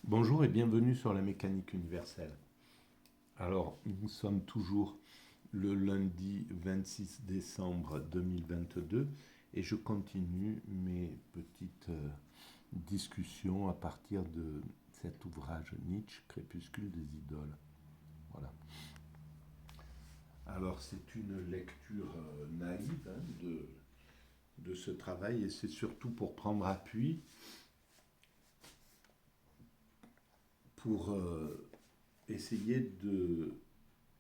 Bonjour et bienvenue sur la mécanique universelle. Alors, nous sommes toujours le lundi 26 décembre 2022 et je continue mes petites discussions à partir de cet ouvrage Nietzsche, Crépuscule des idoles. Voilà. Alors, c'est une lecture naïve de ce travail et c'est surtout pour prendre appui pour essayer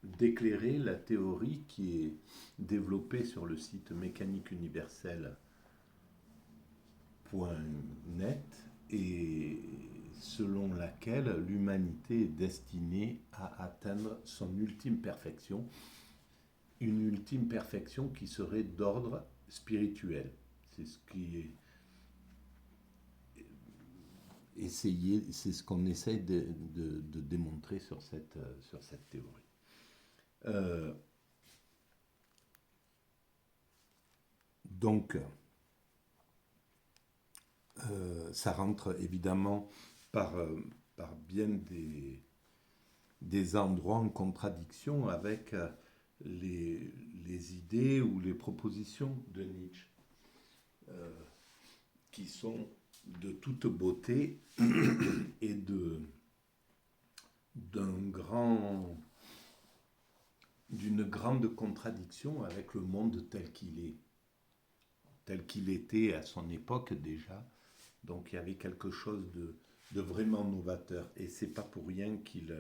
d'éclairer la théorie qui est développée sur le site mécaniqueuniverselle.net et selon laquelle l'humanité est destinée à atteindre son ultime perfection, une ultime perfection qui serait d'ordre spirituel. C'est ce qui est essayé, c'est ce qu'on essaye de démontrer sur cette théorie. Euh, donc, ça rentre évidemment par, par bien des endroits en contradiction avec les idées ou les propositions de Nietzsche, euh, qui sont de toute beauté et d'une grande contradiction avec le monde tel qu'il était à son époque déjà. Donc il y avait quelque chose de vraiment novateur. Et c'est pas pour rien qu'il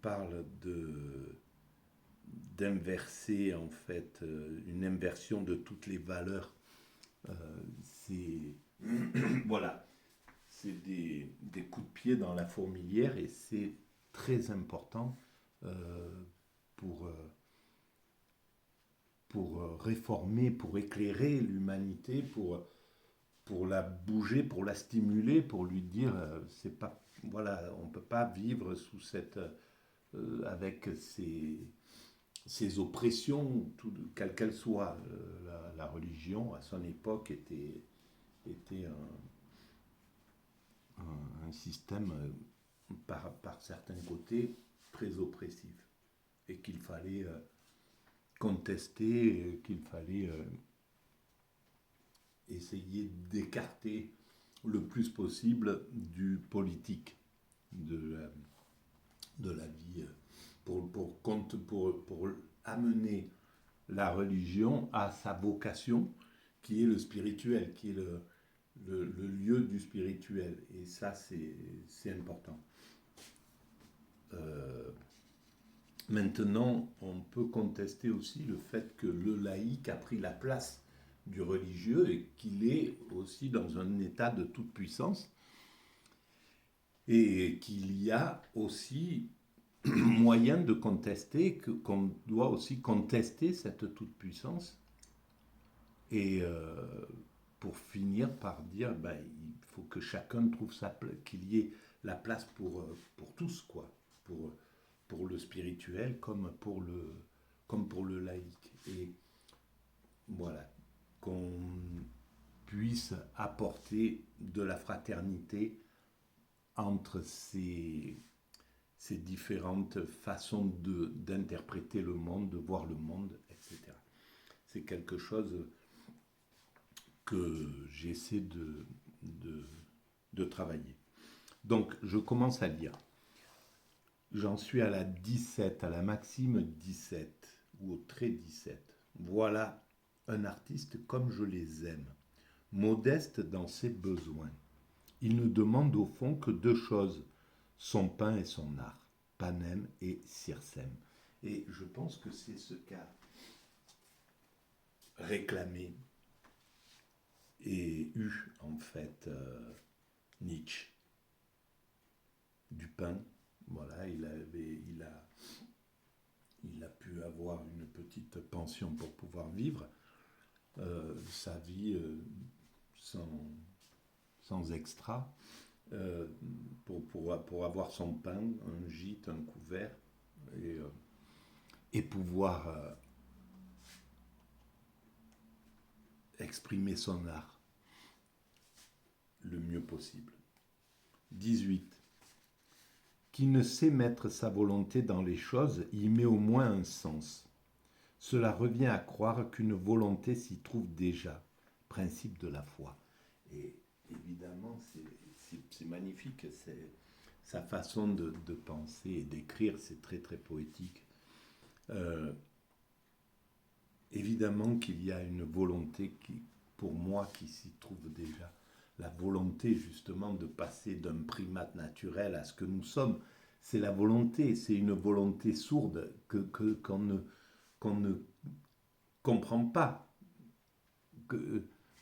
parle d'inverser en fait une inversion de toutes les valeurs. C'est voilà, c'est des coups de pied dans la fourmilière et c'est très important euh, pour, euh, pour réformer, pour éclairer l'humanité, pour la bouger, pour la stimuler, pour lui dire c'est pas voilà, on peut pas vivre sous cette avec ces oppressions, quelles qu'elles soient. La religion à son époque était un système par certains côtés très oppressif et qu'il fallait contester, qu'il fallait essayer d'écarter le plus possible du politique, de la vie, pour amener la religion à sa vocation, qui est le spirituel, qui est le lieu du spirituel. Et ça, c'est important. Euh, Maintenant, on peut contester aussi le fait que le laïc a pris la place du religieux et qu'il est aussi dans un état de toute puissance et qu'il y a aussi moyen de contester, qu'on doit aussi contester cette toute puissance et pour finir par dire ben, il faut que chacun trouve sa place, qu'il y ait la place pour tous, quoi, pour le spirituel comme pour le laïc. Et voilà, qu'on puisse apporter de la fraternité entre ces différentes façons d'interpréter le monde, de voir le monde, etc. C'est quelque chose que j'essaie de, de travailler. Donc, je commence à lire. J'en suis à la 17, à la maxime 17, ou au trait 17. Voilà un artiste comme je les aime, modeste dans ses besoins. Il ne demande au fond que deux choses, son pain et son art, Panem et Circem. Et je pense que c'est ce qu'a réclamé et eu en fait Nietzsche. Du pain, voilà, il a pu avoir une petite pension pour pouvoir vivre sa vie sans, sans extra, euh, pour avoir son pain, un gîte, un couvert, et pouvoir exprimer son art le mieux possible. 18. Qui ne sait mettre sa volonté dans les choses y met au moins un sens. Cela revient à croire qu'une volonté s'y trouve déjà. Principe de la foi. Et évidemment, c'est magnifique. C'est sa façon de penser et d'écrire, c'est très très poétique. Euh, Évidemment qu'il y a une volonté qui, pour moi, qui s'y trouve déjà. La volonté justement de passer d'un primate naturel à ce que nous sommes, c'est la volonté, c'est une volonté sourde qu'on ne comprend pas,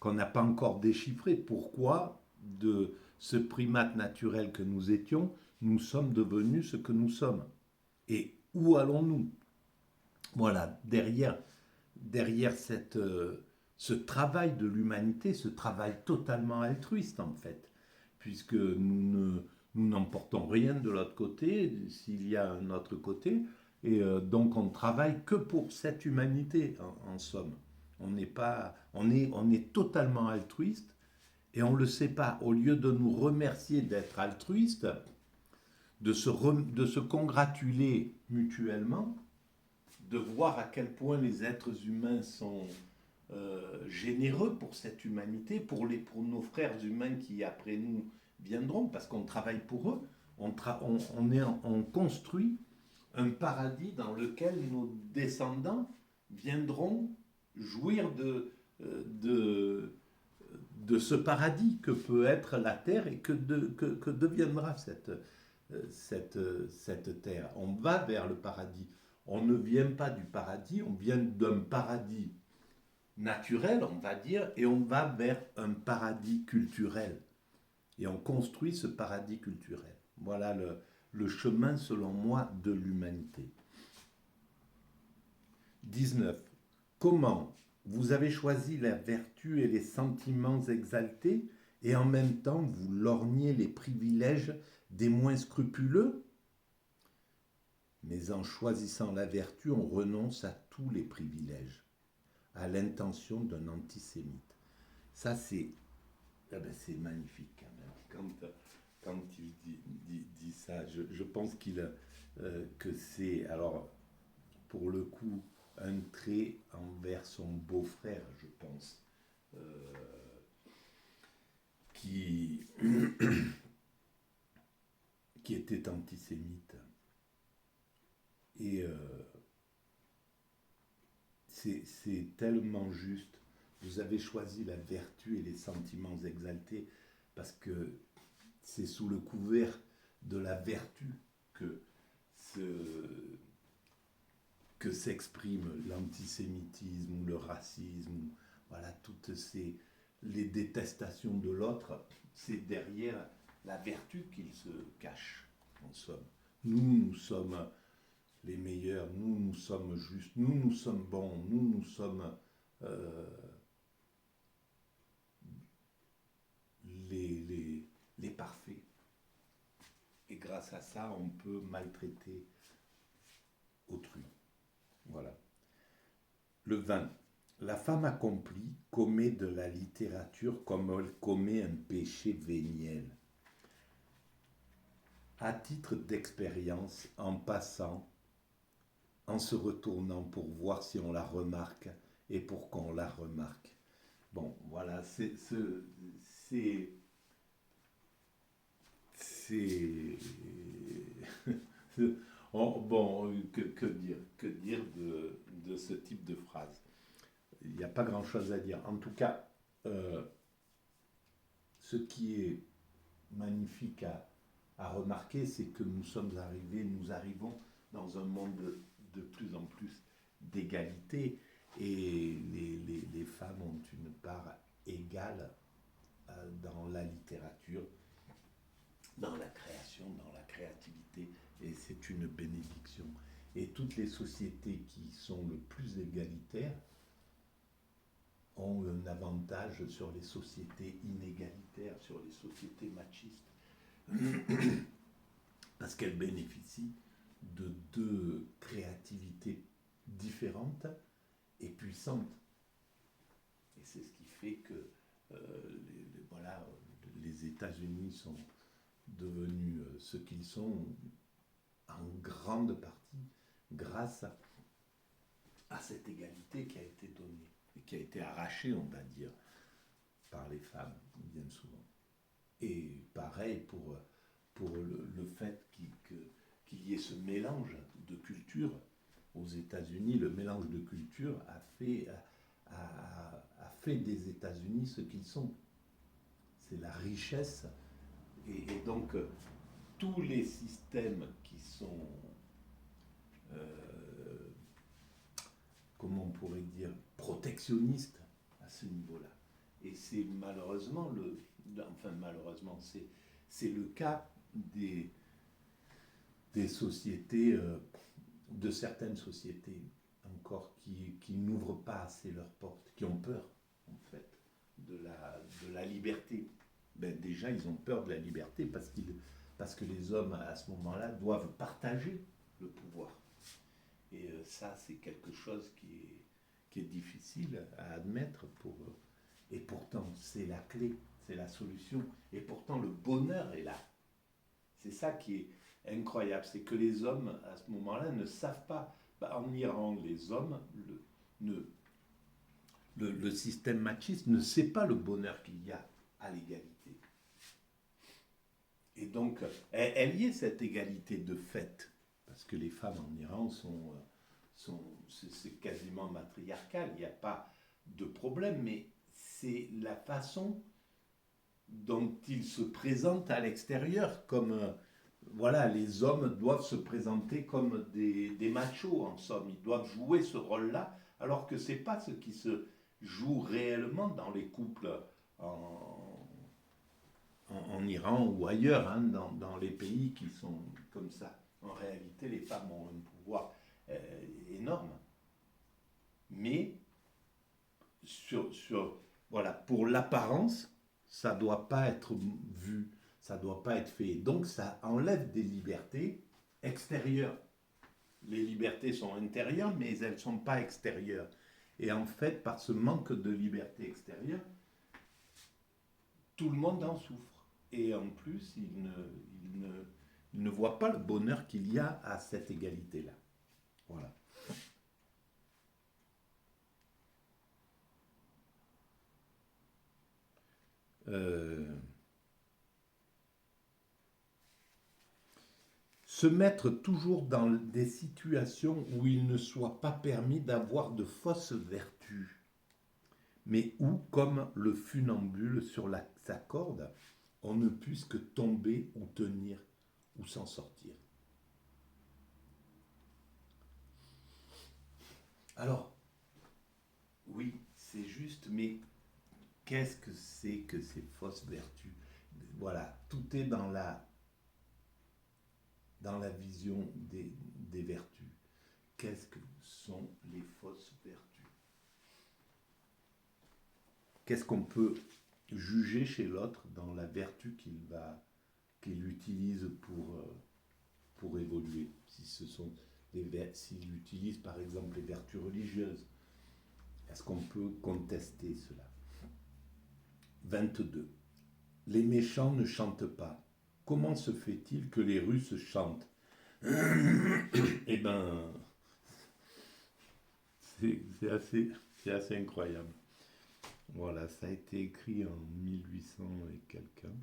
qu'on n'a pas encore déchiffré. Pourquoi de ce primate naturel que nous étions, nous sommes devenus ce que nous sommes? Et où allons-nous? Voilà, derrière ce travail de l'humanité, ce travail totalement altruiste en fait, puisque nous n'emportons rien de l'autre côté, s'il y a un autre côté, et donc on ne travaille que pour cette humanité en somme. On est totalement altruiste et on ne le sait pas. Au lieu de nous remercier d'être altruiste, de se congratuler mutuellement, de voir à quel point les êtres humains sont généreux pour cette humanité, pour nos frères humains qui après nous viendront, parce qu'on travaille pour eux, on construit un paradis dans lequel nos descendants viendront jouir de ce paradis que peut être la terre et que deviendra cette terre. On va vers le paradis. On ne vient pas du paradis, on vient d'un paradis naturel, on va dire, et on va vers un paradis culturel. Et on construit ce paradis culturel. Voilà le chemin, selon moi, de l'humanité. 19. Comment vous avez choisi la vertu et les sentiments exaltés et en même temps vous lorgnez les privilèges des moins scrupuleux? Mais en choisissant la vertu, on renonce à tous les privilèges, à l'intention d'un antisémite. Ça, c'est magnifique quand même. Quand il dit ça, je pense que c'est, alors, pour le coup, un trait envers son beau-frère, je pense, qui, qui était antisémite. Et c'est tellement juste. Vous avez choisi la vertu et les sentiments exaltés parce que c'est sous le couvert de la vertu que, que s'exprime l'antisémitisme ou le racisme. Voilà, les détestations de l'autre, c'est derrière la vertu qu'il se cache, en somme. Nous sommes les meilleurs, nous sommes justes, nous sommes bons, nous sommes euh, les parfaits. Et grâce à ça, on peut maltraiter autrui. Voilà. Le 20. La femme accomplie commet de la littérature comme elle commet un péché véniel. À titre d'expérience, en passant, en se retournant pour voir si on la remarque et pour qu'on la remarque. Bon, voilà, c'est bon, que dire de ce type de phrase? Il n'y a pas grand-chose à dire. En tout cas, ce qui est magnifique à remarquer, c'est que nous arrivons dans un monde de plus en plus d'égalité et les femmes ont une part égale dans la littérature, dans la création, dans la créativité, et c'est une bénédiction. Et toutes les sociétés qui sont le plus égalitaires ont un avantage sur les sociétés inégalitaires, sur les sociétés machistes, parce qu'elles bénéficient de deux créativités différentes et puissantes. Et c'est ce qui fait que voilà, les États-Unis sont devenus ce qu'ils sont en grande partie grâce à cette égalité qui a été donnée et qui a été arrachée, on va dire, par les femmes, bien souvent. Et pareil pour le fait qu'il y ait ce mélange de cultures. Aux États-Unis, le mélange de cultures a fait des États-Unis ce qu'ils sont. C'est la richesse. Et donc, tous les systèmes qui sont, comment on pourrait dire, protectionnistes à ce niveau-là. Et c'est malheureusement, c'est le cas des sociétés, de certaines sociétés encore qui n'ouvrent pas assez leurs portes, qui ont peur, en fait, de la liberté. Ben, déjà, ils ont peur de la liberté parce que les hommes, à ce moment-là, doivent partager le pouvoir. Et ça, c'est quelque chose qui est difficile à admettre pour eux. Et pourtant, c'est la clé, c'est la solution. Et pourtant, le bonheur est là. C'est ça qui est incroyable, c'est que les hommes, à ce moment-là, ne savent pas. En Iran, les hommes, le système machiste ne sait pas le bonheur qu'il y a à l'égalité. Et donc, elle y est cette égalité de fait, parce que les femmes en Iran c'est quasiment matriarcal, il n'y a pas de problème, mais c'est la façon dont ils se présentent à l'extérieur, comme voilà, les hommes doivent se présenter comme des machos, en somme, ils doivent jouer ce rôle-là, alors que ce n'est pas ce qui se joue réellement dans les couples en Iran ou ailleurs, hein, dans les pays qui sont comme ça. En réalité, les femmes ont un pouvoir énorme. Mais voilà, pour l'apparence, ça ne doit pas être vu, ça ne doit pas être fait. Donc ça enlève des libertés extérieures. Les libertés sont intérieures, mais elles ne sont pas extérieures. Et en fait, par ce manque de liberté extérieure, tout le monde en souffre. Et en plus, il ne voit pas le bonheur qu'il y a à cette égalité-là. Voilà. Se mettre toujours dans des situations où il ne soit pas permis d'avoir de fausses vertus, mais où, comme le funambule sur sa corde, on ne puisse que tomber ou tenir ou s'en sortir. Alors, oui, c'est juste, mais qu'est-ce que c'est que ces fausses vertus? Voilà, tout est dans la vision des vertus. Qu'est-ce que sont les fausses vertus? Qu'est-ce qu'on peut juger chez l'autre dans la vertu qu'il utilise pour évoluer? Si ce sont s'il utilise par exemple les vertus religieuses, est-ce qu'on peut contester cela? 22. Les méchants ne chantent pas. Comment se fait-il que les Russes chantent? Eh ben, c'est assez incroyable. Voilà, ça a été écrit en 1800 et quelqu'un,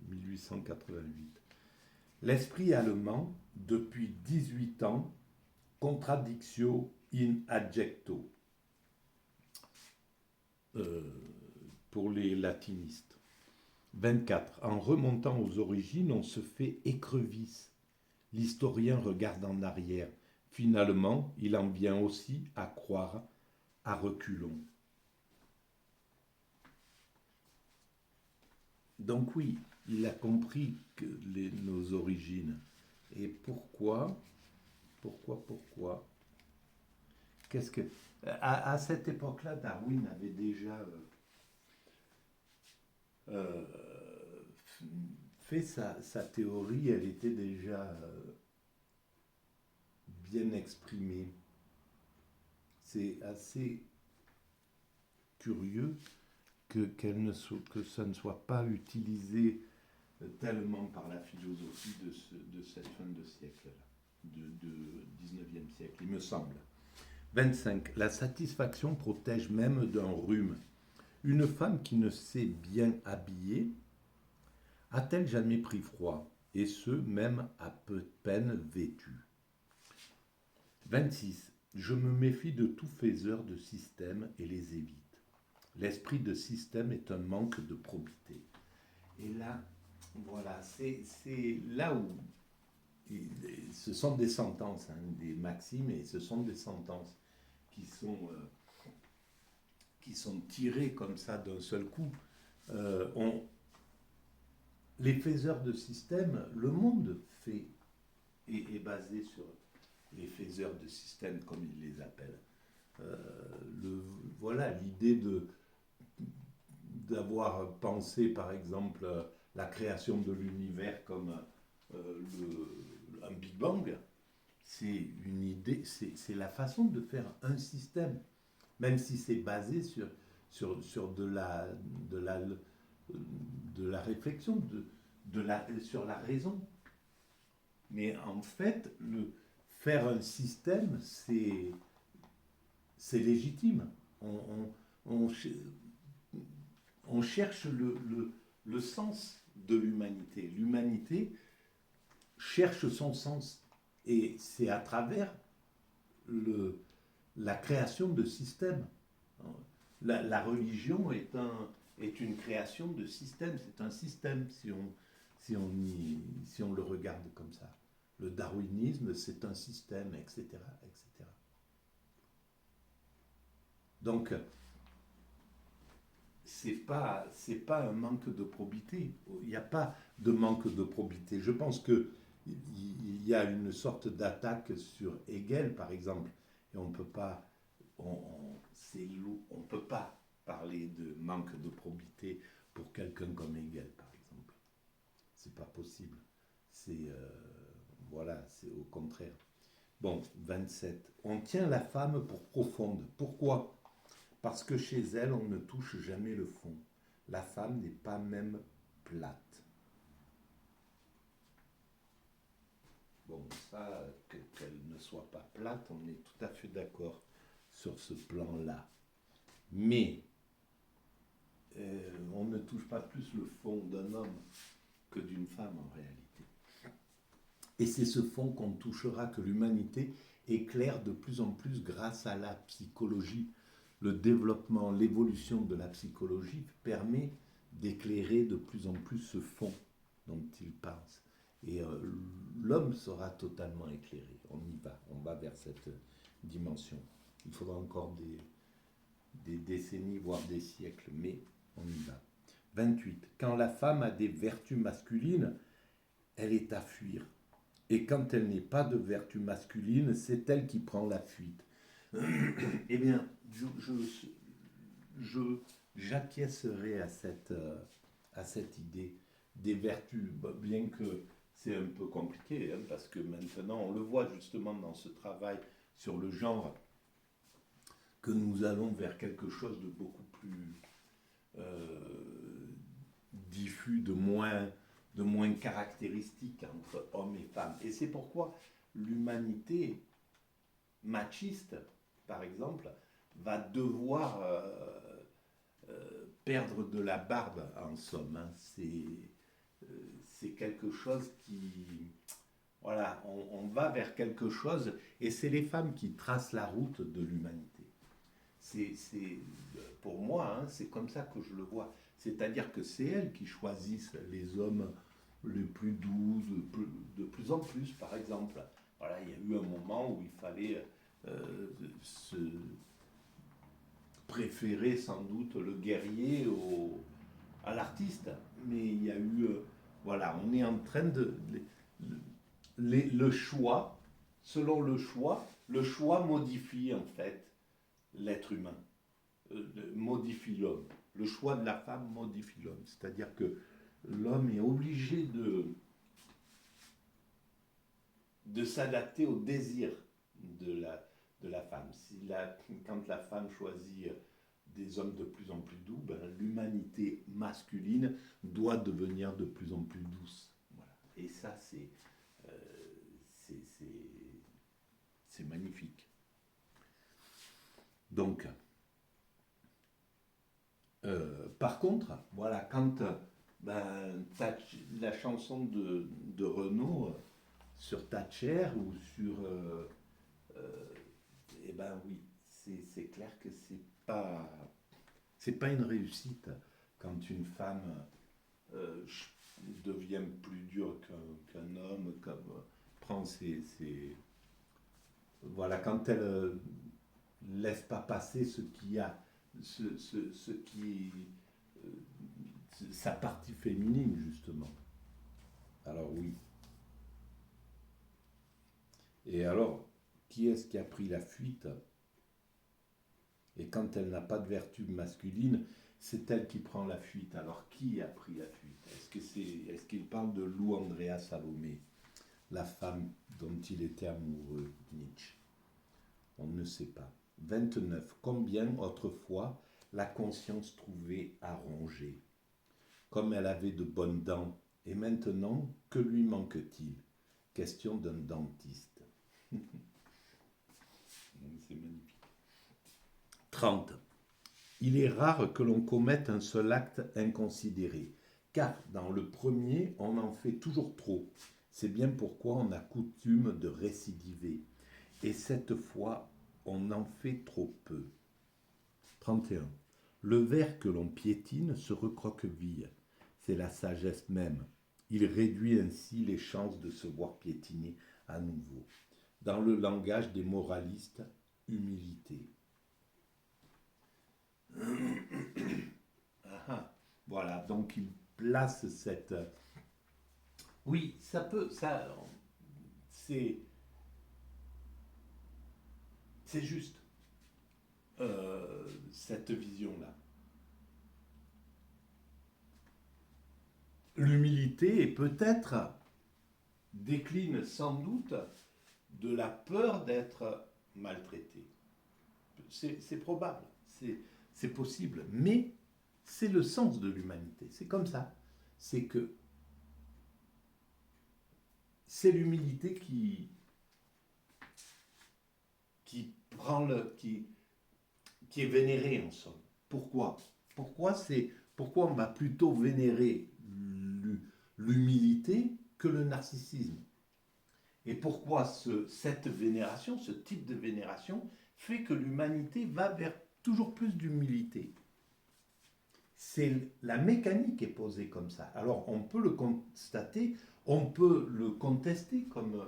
1888. L'esprit allemand, depuis 18 ans, contradictio in adjecto, pour les latinistes. 24. En remontant aux origines, on se fait écrevisse. L'historien regarde en arrière. Finalement, il en vient aussi à croire à reculons. Donc oui, il a compris que nos origines. Et pourquoi Qu'est-ce que à cette époque-là, Darwin avait déjà fait sa théorie, elle était déjà bien exprimée. C'est assez curieux que ça ne soit pas utilisé tellement par la philosophie de cette fin de siècle-là, de 19e siècle, il me semble. 25. La satisfaction protège même d'un rhume. Une femme qui ne s'est bien habillée a-t-elle jamais pris froid, et ce, même à peu de peine vêtue? 26. Je me méfie de tout faiseur de système et les évite. L'esprit de système est un manque de probité. Et là, voilà, c'est là où ce sont des sentences, hein, des maximes, et ce sont des sentences qui sont tirées comme ça d'un seul coup. Les faiseurs de système, le monde est basé sur les faiseurs de système, comme ils les appellent. Voilà, l'idée d'avoir pensé, par exemple, la création de l'univers comme un Big Bang, c'est une idée, c'est la façon de faire un système, même si c'est basé sur de la réflexion, sur la raison. Mais en fait, faire un système, c'est légitime. On cherche le sens de l'humanité. L'humanité cherche son sens. Et c'est à travers la création de systèmes. La religion est une création de système. C'est un système si on le regarde comme ça. Le darwinisme, c'est un système, etc., etc. Donc, c'est pas un manque de probité. Il n'y a pas de manque de probité. Je pense que il y a une sorte d'attaque sur Hegel, par exemple, et on peut pas parler de manque de probité pour quelqu'un comme Hegel, par exemple. C'est pas possible. Voilà, c'est au contraire. Bon, 27. On tient la femme pour profonde. Pourquoi? Parce que chez elle, on ne touche jamais le fond. La femme n'est pas même plate. Bon, ça, qu'elle ne soit pas plate, on est tout à fait d'accord sur ce plan-là. Mais on ne touche pas plus le fond d'un homme que d'une femme en réalité. Et c'est ce fond qu'on touchera, que l'humanité éclaire de plus en plus grâce à la psychologie. Le développement, l'évolution de la psychologie permet d'éclairer de plus en plus ce fond dont il pense. Et l'homme sera totalement éclairé. On va vers cette dimension. Il faudra encore des décennies, voire des siècles, mais on y va. 28. Quand la femme a des vertus masculines, elle est à fuir. Et quand elle n'est pas de vertu masculine, c'est elle qui prend la fuite. Eh bien, j'acquiescerai à cette idée des vertus, bien que c'est un peu compliqué, hein, parce que maintenant, on le voit justement dans ce travail sur le genre, que nous allons vers quelque chose de beaucoup plus diffus, de moins caractéristique entre hommes et femmes. Et c'est pourquoi l'humanité machiste, par exemple, va devoir perdre de la barbe, en somme. Hein. C'est quelque chose qui... Voilà, on va vers quelque chose, et c'est les femmes qui tracent la route de l'humanité. Pour moi, hein, c'est comme ça que je le vois. C'est-à-dire que c'est elles qui choisissent les hommes les plus doux, de plus en plus, par exemple. Voilà, il y a eu un moment où il fallait se préférer sans doute le guerrier à l'artiste. Mais il y a eu... voilà, on est en train le choix, selon le choix modifie en fait l'être humain, modifie l'homme. Le choix de la femme modifie l'homme. C'est-à-dire que l'homme est obligé de s'adapter au désir de la femme. Quand la femme choisit des hommes de plus en plus doux, ben, l'humanité masculine doit devenir de plus en plus douce. Voilà. Et ça, euh, c'est, c'est, c'est magnifique. Donc, par contre, voilà, quand ben, la chanson de Renaud sur Thatcher ou sur... eh ben oui, c'est clair que c'est pas une réussite quand une femme euh, devient plus dure qu'un homme, comme prend voilà, quand elle laisse pas passer ce qui a, ce qui euh, sa partie féminine justement. Alors oui. Et alors, qui est-ce qui a pris la fuite? Et quand elle n'a pas de vertu masculine, c'est elle qui prend la fuite. Alors qui a pris la fuite? Est-ce qu'il parle de Lou Andrea Salomé, la femme dont il était amoureux, Nietzsche? On ne sait pas. 29. Combien autrefois la conscience trouvait à ronger, comme elle avait de bonnes dents, et maintenant, que lui manque-t-il? Question d'un dentiste. C'est magnifique. 30. Il est rare que l'on commette un seul acte inconsidéré, car dans le premier, on en fait toujours trop. C'est bien pourquoi on a coutume de récidiver. Et cette fois, on en fait trop peu. 31. Le ver que l'on piétine se recroqueville. C'est la sagesse même. Il réduit ainsi les chances de se voir piétiner à nouveau. Dans le langage des moralistes, humilité. Ah, voilà, donc il place cette... Oui, ça peut... C'est, c'est juste, cette vision-là. L'humilité est peut-être, décline sans doute, de la peur d'être maltraité. C'est probable, c'est possible, mais c'est le sens de l'humanité. C'est comme ça. C'est que c'est l'humilité qui prend qui est vénérée en somme. Pourquoi? Pourquoi on va plutôt vénérer l'humilité que le narcissisme? Et pourquoi cette vénération, ce type de vénération, fait que l'humanité va vers toujours plus d'humilité? C'est la mécanique est posée comme ça. Alors on peut le constater, on peut le contester comme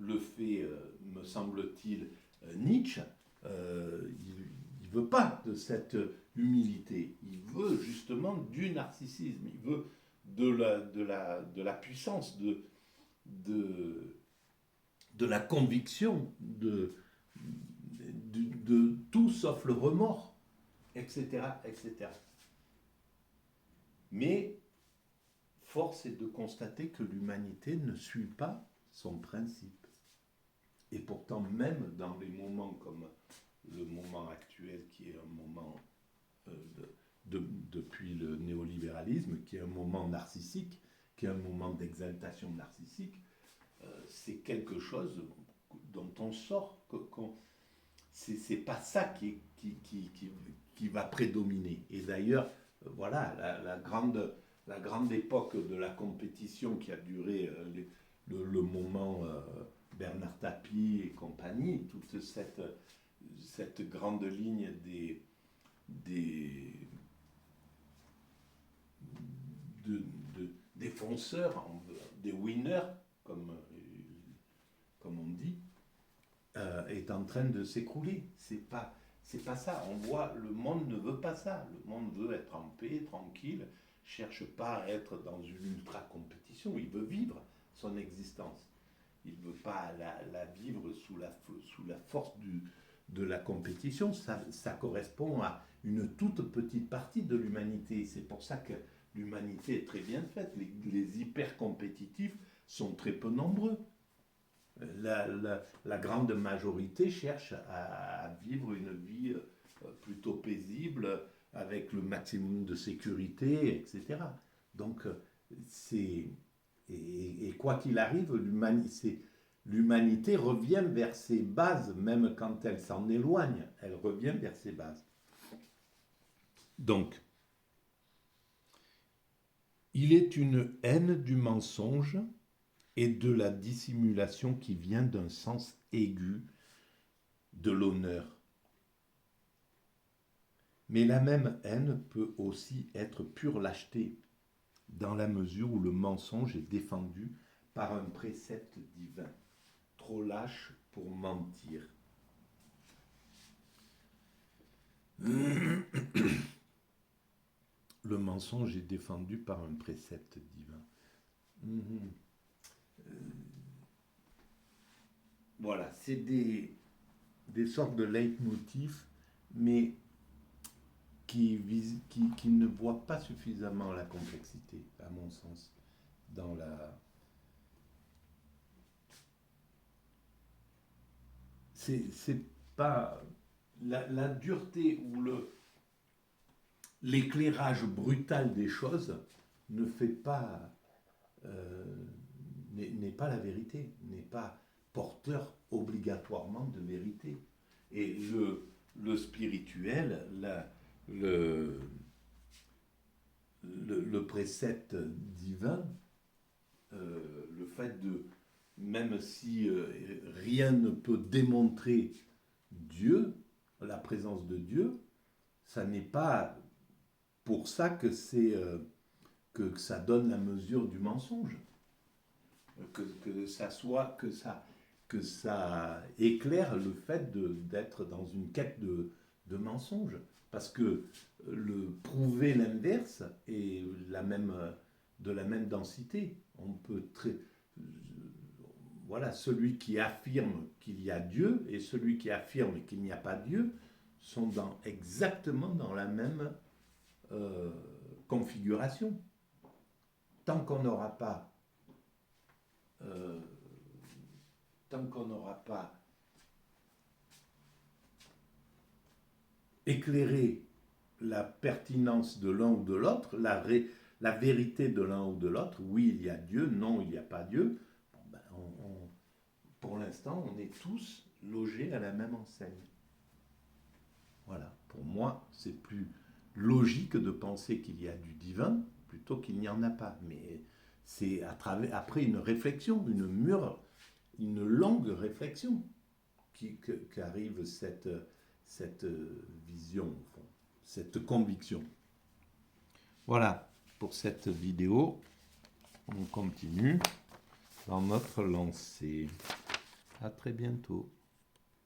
le fait, me semble-t-il, Nietzsche. Il ne veut pas de cette humilité. Il veut justement du narcissisme. Il veut de la puissance, de, de la conviction, de tout sauf le remords, etc., etc. Mais force est de constater que l'humanité ne suit pas son principe. Et pourtant, même dans les moments comme le moment actuel, qui est un moment depuis le néolibéralisme, qui est un moment narcissique, qui est un moment d'exaltation narcissique, c'est quelque chose dont on sort. C'est pas ça qui va prédominer. Et d'ailleurs, voilà, la grande époque de la compétition qui a duré le moment Bernard Tapie et compagnie, toute cette grande ligne des, des fonceurs, des winners, comme on dit, est en train de s'écrouler. C'est pas ça. On voit, le monde ne veut pas ça. Le monde veut être en paix, tranquille, cherche pas à être dans une ultra-compétition. Il veut vivre son existence. Il ne veut pas la vivre sous la force de la compétition. Ça correspond à une toute petite partie de l'humanité. C'est pour ça que l'humanité est très bien faite. Les hyper compétitifs sont très peu nombreux. La grande majorité cherche à vivre une vie plutôt paisible, avec le maximum de sécurité, etc. Donc, c'est. Et quoi qu'il arrive, l'humanité revient vers ses bases, même quand elle s'en éloigne, elle revient vers ses bases. Donc, il est une haine du mensonge et de la dissimulation qui vient d'un sens aigu de l'honneur. Mais la même haine peut aussi être pure lâcheté, dans la mesure où le mensonge est défendu par un précepte divin, trop lâche pour mentir. Le mensonge est défendu par un précepte divin. Voilà, c'est des sortes de leitmotifs, mais qui ne voient pas suffisamment la complexité, à mon sens, dans la... C'est pas... La dureté ou l'éclairage brutal des choses ne fait pas... n'est pas la vérité, n'est pas porteur obligatoirement de vérité. Et le spirituel, le précepte divin, le fait de, même si rien ne peut démontrer Dieu, la présence de Dieu, ça n'est pas pour ça que que ça donne la mesure du mensonge, que ça éclaire le fait d'être dans une quête de mensonge. Parce que prouver l'inverse est de la même densité. On peut voilà, celui qui affirme qu'il y a Dieu et celui qui affirme qu'il n'y a pas Dieu sont exactement dans la même configuration. Tant qu'on n'aura pas éclairer la pertinence de l'un ou de l'autre, la vérité de l'un ou de l'autre, oui il y a Dieu, non il n'y a pas Dieu, bon, ben, pour l'instant on est tous logés à la même enseigne. Voilà, pour moi c'est plus logique de penser qu'il y a du divin plutôt qu'il n'y en a pas, mais c'est après une réflexion, une longue réflexion qu'arrive cette vision, au fond, cette conviction. Voilà pour cette vidéo. On continue dans notre lancée. À très bientôt.